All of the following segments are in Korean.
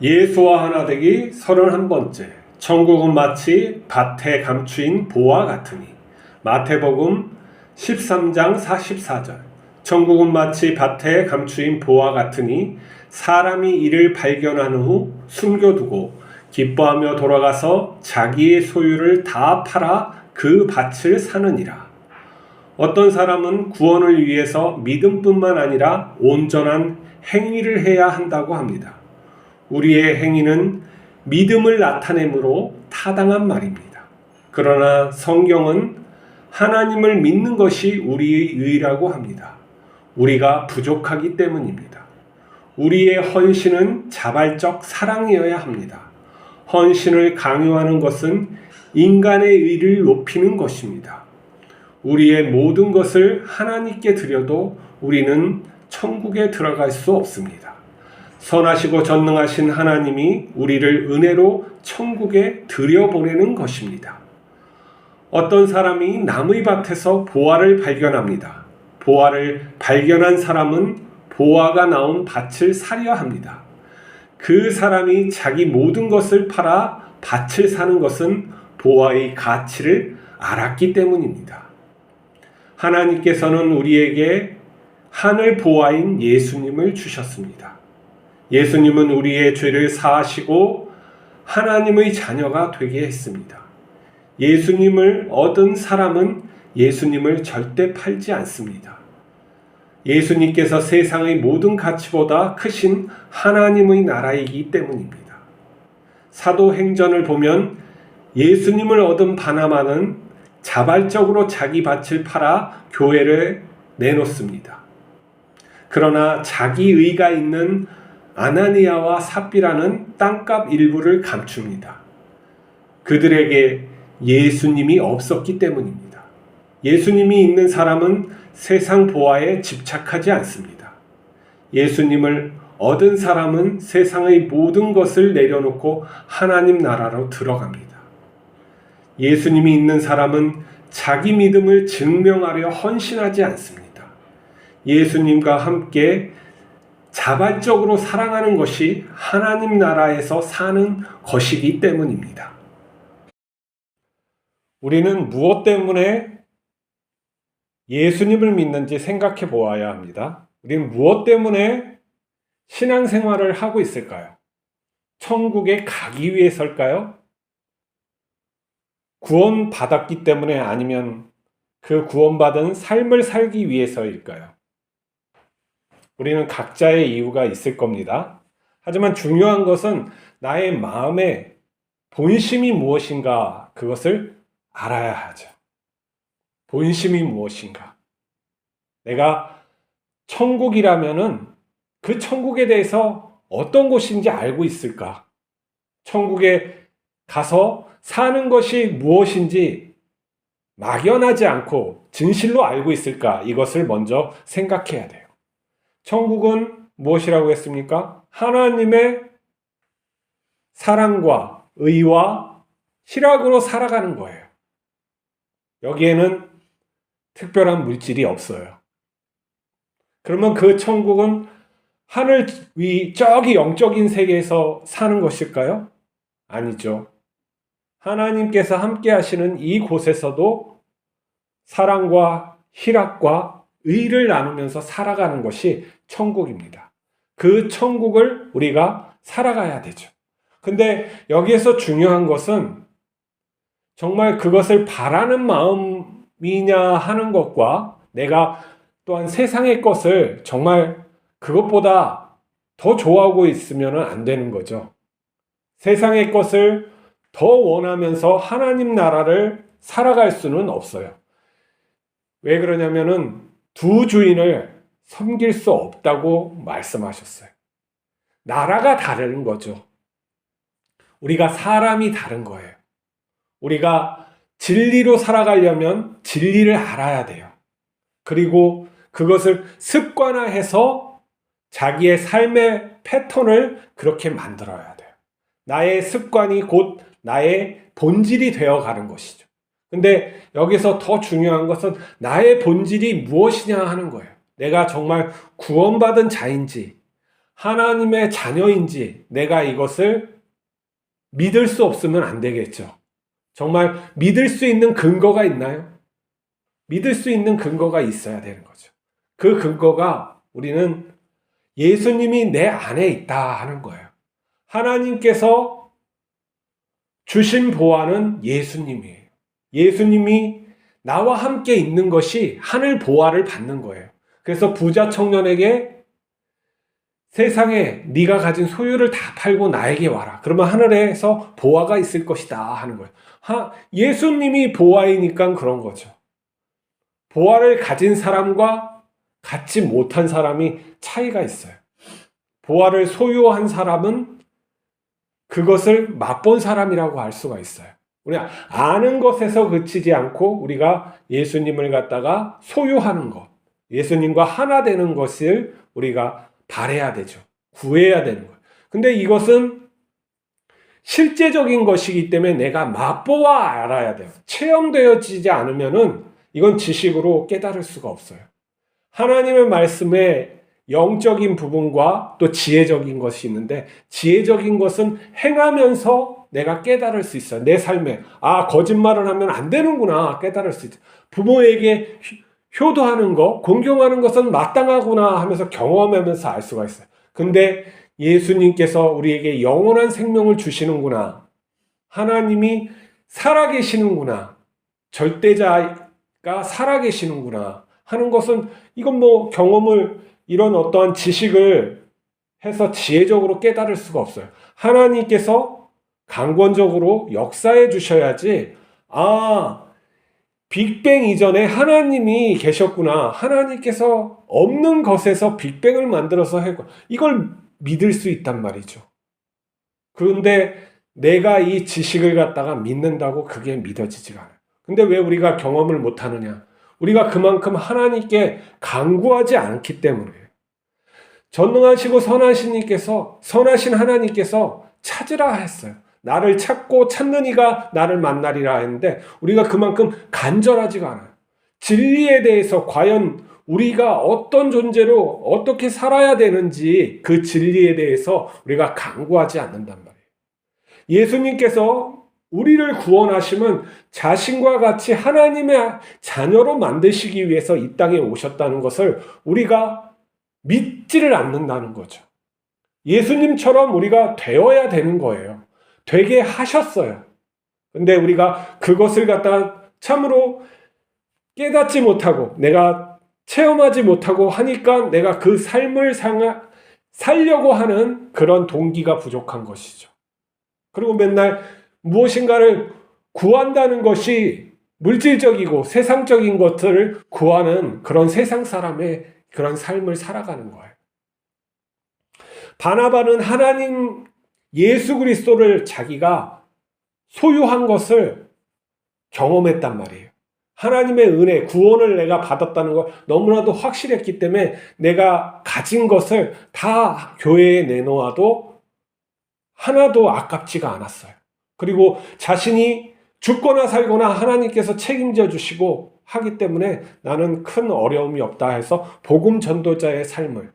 예수와 하나 되기 31번째. 천국은 마치 밭에 감추인 보와 같으니. 마태복음 13장 44절. 천국은 마치 밭에 감추인 보와 같으니 사람이 이를 발견한 후 숨겨두고 기뻐하며 돌아가서 자기의 소유를 다 팔아 그 밭을 사느니라. 어떤 사람은 구원을 위해서 믿음뿐만 아니라 온전한 행위를 해야 한다고 합니다. 우리의 행위는 믿음을 나타내므로 타당한 말입니다. 그러나 성경은 하나님을 믿는 것이 우리의 의라고 합니다. 우리가 부족하기 때문입니다. 우리의 헌신은 자발적 사랑이어야 합니다. 헌신을 강요하는 것은 인간의 의를 높이는 것입니다. 우리의 모든 것을 하나님께 드려도 우리는 천국에 들어갈 수 없습니다. 선하시고 전능하신 하나님이 우리를 은혜로 천국에 들여보내는 것입니다. 어떤 사람이 남의 밭에서 보화를 발견합니다. 보화를 발견한 사람은 보화가 나온 밭을 사려 합니다. 그 사람이 자기 모든 것을 팔아 밭을 사는 것은 보화의 가치를 알았기 때문입니다. 하나님께서는 우리에게 하늘 보화인 예수님을 주셨습니다. 예수님은 우리의 죄를 사하시고 하나님의 자녀가 되게 했습니다. 예수님을 얻은 사람은 예수님을 절대 팔지 않습니다. 예수님께서 세상의 모든 가치보다 크신 하나님의 나라이기 때문입니다. 사도행전을 보면 예수님을 얻은 바나바는 자발적으로 자기 밭을 팔아 교회를 내놓습니다. 그러나 자기 의가 있는 아나니아와 삽비라는 땅값 일부를 감춥니다. 그들에게 예수님이 없었기 때문입니다. 예수님이 있는 사람은 세상 보화에 집착하지 않습니다. 예수님을 얻은 사람은 세상의 모든 것을 내려놓고 하나님 나라로 들어갑니다. 예수님이 있는 사람은 자기 믿음을 증명하려 헌신하지 않습니다. 예수님과 함께 자발적으로 사랑하는 것이 하나님 나라에서 사는 것이기 때문입니다. 우리는 무엇 때문에 예수님을 믿는지 생각해 보아야 합니다. 우리는 무엇 때문에 신앙생활을 하고 있을까요? 천국에 가기 위해서일까요? 구원받았기 때문에, 아니면 그 구원받은 삶을 살기 위해서일까요? 우리는 각자의 이유가 있을 겁니다. 하지만 중요한 것은 나의 마음의 본심이 무엇인가, 그것을 알아야 하죠. 본심이 무엇인가? 내가 천국이라면은 그 천국에 대해서 어떤 곳인지 알고 있을까? 천국에 가서 사는 것이 무엇인지 막연하지 않고 진실로 알고 있을까? 이것을 먼저 생각해야 돼요. 천국은 무엇이라고 했습니까? 하나님의 사랑과 의와 희락으로 살아가는 거예요. 여기에는 특별한 물질이 없어요. 그러면 그 천국은 하늘 위 저기 영적인 세계에서 사는 것일까요? 아니죠. 하나님께서 함께 하시는 이곳에서도 사랑과 희락과 의를 나누면서 살아가는 것이 천국입니다. 그 천국을 우리가 살아가야 되죠. 근데 여기에서 중요한 것은 정말 그것을 바라는 마음이냐 하는 것과, 내가 또한 세상의 것을 정말 그것보다 더 좋아하고 있으면 안 되는 거죠. 세상의 것을 더 원하면서 하나님 나라를 살아갈 수는 없어요. 왜 그러냐면은 두 주인을 섬길 수 없다고 말씀하셨어요. 나라가 다른 거죠. 우리가 사람이 다른 거예요. 우리가 진리로 살아가려면 진리를 알아야 돼요. 그리고 그것을 습관화해서 자기의 삶의 패턴을 그렇게 만들어야 돼요. 나의 습관이 곧 나의 본질이 되어가는 것이죠. 근데 여기서 더 중요한 것은 나의 본질이 무엇이냐 하는 거예요. 내가 정말 구원받은 자인지, 하나님의 자녀인지 내가 이것을 믿을 수 없으면 안 되겠죠. 정말 믿을 수 있는 근거가 있나요? 믿을 수 있는 근거가 있어야 되는 거죠. 그 근거가 우리는 예수님이 내 안에 있다 하는 거예요. 하나님께서 주신 보화는 예수님이에요. 예수님이 나와 함께 있는 것이 하늘 보화를 받는 거예요. 그래서 부자 청년에게 세상에 네가 가진 소유를 다 팔고 나에게 와라. 그러면 하늘에서 보화가 있을 것이다 하는 거예요. 예수님이 보화이니까 그런 거죠. 보화를 가진 사람과 갖지 못한 사람이 차이가 있어요. 보화를 소유한 사람은 그것을 맛본 사람이라고 할 수가 있어요. 우리가 아는 것에서 그치지 않고 우리가 예수님을 갖다가 소유하는 것, 예수님과 하나 되는 것을 우리가 바라야 되죠. 구해야 되는 거예요. 근데 이것은 실제적인 것이기 때문에 내가 맛보아 알아야 돼요. 체험되어지지 않으면은 이건 지식으로 깨달을 수가 없어요. 하나님의 말씀에 영적인 부분과 또 지혜적인 것이 있는데, 지혜적인 것은 행하면서 내가 깨달을 수 있어요. 내 삶에 거짓말을 하면 안 되는구나 깨달을 수 있어요. 부모에게 효도하는 것, 공경하는 것은 마땅하구나 하면서 경험하면서 알 수가 있어요. 근데 예수님께서 우리에게 영원한 생명을 주시는구나, 하나님이 살아계시는구나, 절대자가 살아계시는구나 하는 것은, 이건 경험을, 이런 어떠한 지식을 해서 지혜적으로 깨달을 수가 없어요. 하나님께서 강권적으로 역사해 주셔야지, 빅뱅 이전에 하나님이 계셨구나, 하나님께서 없는 것에서 빅뱅을 만들어서 해고, 이걸 믿을 수 있단 말이죠. 그런데 내가 이 지식을 갖다가 믿는다고 그게 믿어지지가 않아요. 근데 왜 우리가 경험을 못하느냐? 우리가 그만큼 하나님께 간구하지 않기 때문이에요. 전능하시고 선하신 하나님께서 찾으라 했어요. 나를 찾고 찾는 이가 나를 만나리라 했는데, 우리가 그만큼 간절하지가 않아요. 진리에 대해서 과연 우리가 어떤 존재로 어떻게 살아야 되는지 그 진리에 대해서 우리가 간구하지 않는단 말이에요. 예수님께서 우리를 구원하심은 자신과 같이 하나님의 자녀로 만드시기 위해서 이 땅에 오셨다는 것을 우리가 믿지를 않는다는 거죠. 예수님처럼 우리가 되어야 되는 거예요. 되게 하셨어요. 근데 우리가 그것을 갖다가 참으로 깨닫지 못하고 내가 체험하지 못하고 하니까 내가 그 삶을 살려고 하는 그런 동기가 부족한 것이죠. 그리고 맨날 무엇인가를 구한다는 것이 물질적이고 세상적인 것들을 구하는 그런 세상 사람의 그런 삶을 살아가는 거예요. 바나바는 하나님 예수 그리스도를 자기가 소유한 것을 경험했단 말이에요. 하나님의 은혜, 구원을 내가 받았다는 걸 너무나도 확실했기 때문에 내가 가진 것을 다 교회에 내놓아도 하나도 아깝지가 않았어요. 그리고 자신이 죽거나 살거나 하나님께서 책임져 주시고 하기 때문에 나는 큰 어려움이 없다 해서 복음 전도자의 삶을,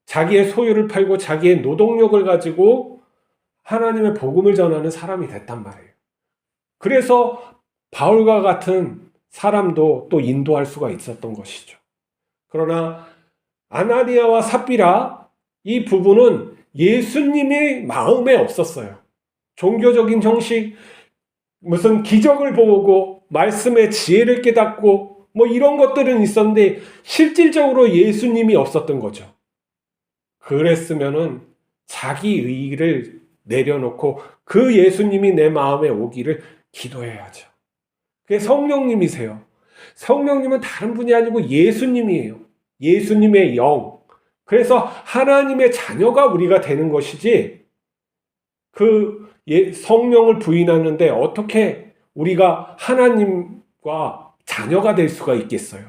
자기의 소유를 팔고 자기의 노동력을 가지고 하나님의 복음을 전하는 사람이 됐단 말이에요. 그래서 바울과 같은 사람도 또 인도할 수가 있었던 것이죠. 그러나 아나니아와 삽비라, 이 부부는 예수님의 마음에 없었어요. 종교적인 형식, 무슨 기적을 보고 말씀의 지혜를 깨닫고 이런 것들은 있었는데 실질적으로 예수님이 없었던 거죠. 그랬으면은 자기 의의를 내려놓고 그 예수님이 내 마음에 오기를 기도해야죠. 그게 성령님이세요. 성령님은 다른 분이 아니고 예수님이에요. 예수님의 영. 그래서 하나님의 자녀가 우리가 되는 것이지, 그 성령을 부인하는데 어떻게 우리가 하나님과 자녀가 될 수가 있겠어요?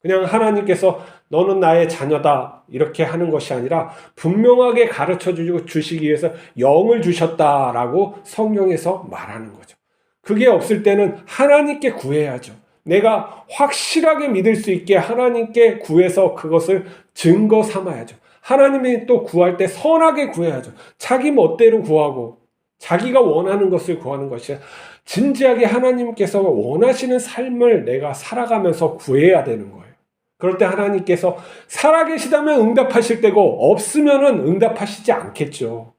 그냥 하나님께서 너는 나의 자녀다 이렇게 하는 것이 아니라 분명하게 가르쳐 주시기 위해서 영을 주셨다라고 성령에서 말하는 거죠. 그게 없을 때는 하나님께 구해야죠. 내가 확실하게 믿을 수 있게 하나님께 구해서 그것을 증거 삼아야죠. 하나님이 또 구할 때 선하게 구해야죠. 자기 멋대로 구하고 자기가 원하는 것을 구하는 것이 진지하게 하나님께서 원하시는 삶을 내가 살아가면서 구해야 되는 거예요. 그럴 때 하나님께서 살아계시다면 응답하실 때고 없으면은 응답하시지 않겠죠.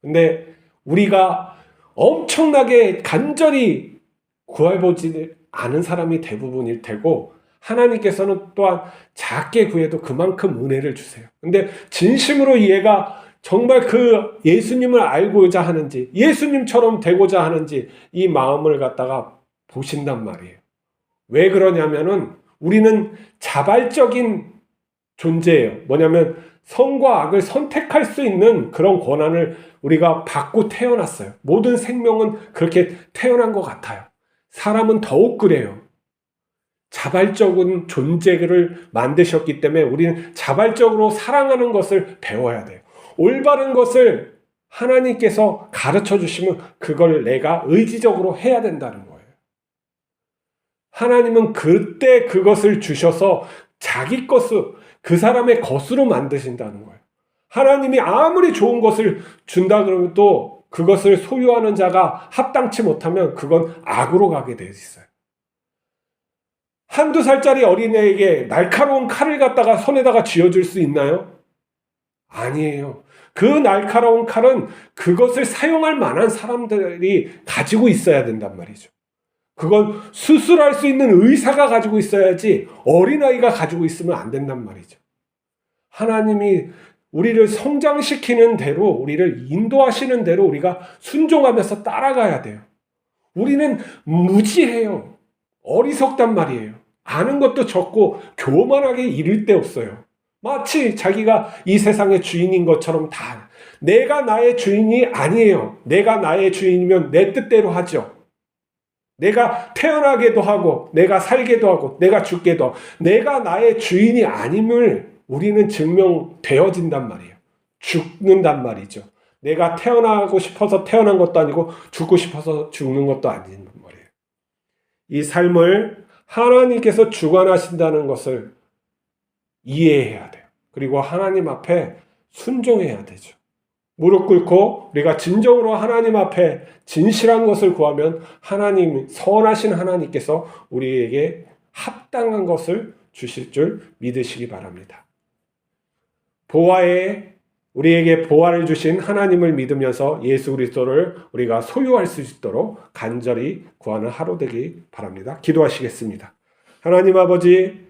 근데 우리가 엄청나게 간절히 구해보지 않은 사람이 대부분일 테고 하나님께서는 또한 작게 구해도 그만큼 은혜를 주세요. 근데 진심으로 얘가 정말 그 예수님을 알고자 하는지 예수님처럼 되고자 하는지 이 마음을 갖다가 보신단 말이에요. 왜 그러냐면은 우리는 자발적인 존재예요. 뭐냐면 선과 악을 선택할 수 있는 그런 권한을 우리가 받고 태어났어요. 모든 생명은 그렇게 태어난 것 같아요. 사람은 더욱 그래요. 자발적인 존재를 만드셨기 때문에 우리는 자발적으로 사랑하는 것을 배워야 돼요. 올바른 것을 하나님께서 가르쳐 주시면 그걸 내가 의지적으로 해야 된다는 거예요. 하나님은 그때 그것을 주셔서 자기 것을 그 사람의 것으로 만드신다는 거예요. 하나님이 아무리 좋은 것을 준다 그러면 또 그것을 소유하는 자가 합당치 못하면 그건 악으로 가게 되어 있어요. 한두 살짜리 어린애에게 날카로운 칼을 갖다가 손에다가 쥐어줄 수 있나요? 아니에요. 그 날카로운 칼은 그것을 사용할 만한 사람들이 가지고 있어야 된단 말이죠. 그건 수술할 수 있는 의사가 가지고 있어야지 어린아이가 가지고 있으면 안 된단 말이죠. 하나님이 우리를 성장시키는 대로, 우리를 인도하시는 대로 우리가 순종하면서 따라가야 돼요. 우리는 무지해요. 어리석단 말이에요. 아는 것도 적고 교만하게 이를 데 없어요. 마치 자기가 이 세상의 주인인 것처럼 다. 내가 나의 주인이 아니에요. 내가 나의 주인이면 내 뜻대로 하죠. 내가 태어나게도 하고 내가 살게도 하고 내가 죽게도 하고 내가 나의 주인이 아님을 우리는 증명되어진단 말이에요. 죽는단 말이죠. 내가 태어나고 싶어서 태어난 것도 아니고 죽고 싶어서 죽는 것도 아닌 말이에요. 이 삶을 하나님께서 주관하신다는 것을 이해해야 돼요. 그리고 하나님 앞에 순종해야 되죠. 무릎 꿇고 우리가 진정으로 하나님 앞에 진실한 것을 구하면 하나님, 선하신 하나님께서 우리에게 합당한 것을 주실 줄 믿으시기 바랍니다. 우리에게 보화를 주신 하나님을 믿으면서 예수 그리스도를 우리가 소유할 수 있도록 간절히 구하는 하루 되기 바랍니다. 기도하시겠습니다. 하나님 아버지,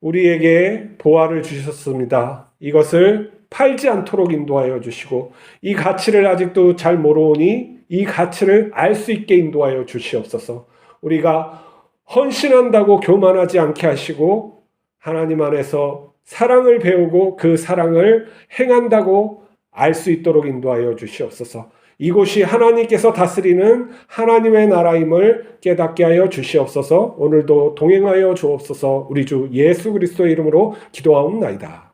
우리에게 보화를 주셨습니다. 이것을 팔지 않도록 인도하여 주시고 이 가치를 아직도 잘 모르오니 이 가치를 알 수 있게 인도하여 주시옵소서. 우리가 헌신한다고 교만하지 않게 하시고 하나님 안에서 사랑을 배우고 그 사랑을 행한다고 알 수 있도록 인도하여 주시옵소서. 이곳이 하나님께서 다스리는 하나님의 나라임을 깨닫게 하여 주시옵소서. 오늘도 동행하여 주옵소서. 우리 주 예수 그리스도의 이름으로 기도하옵나이다.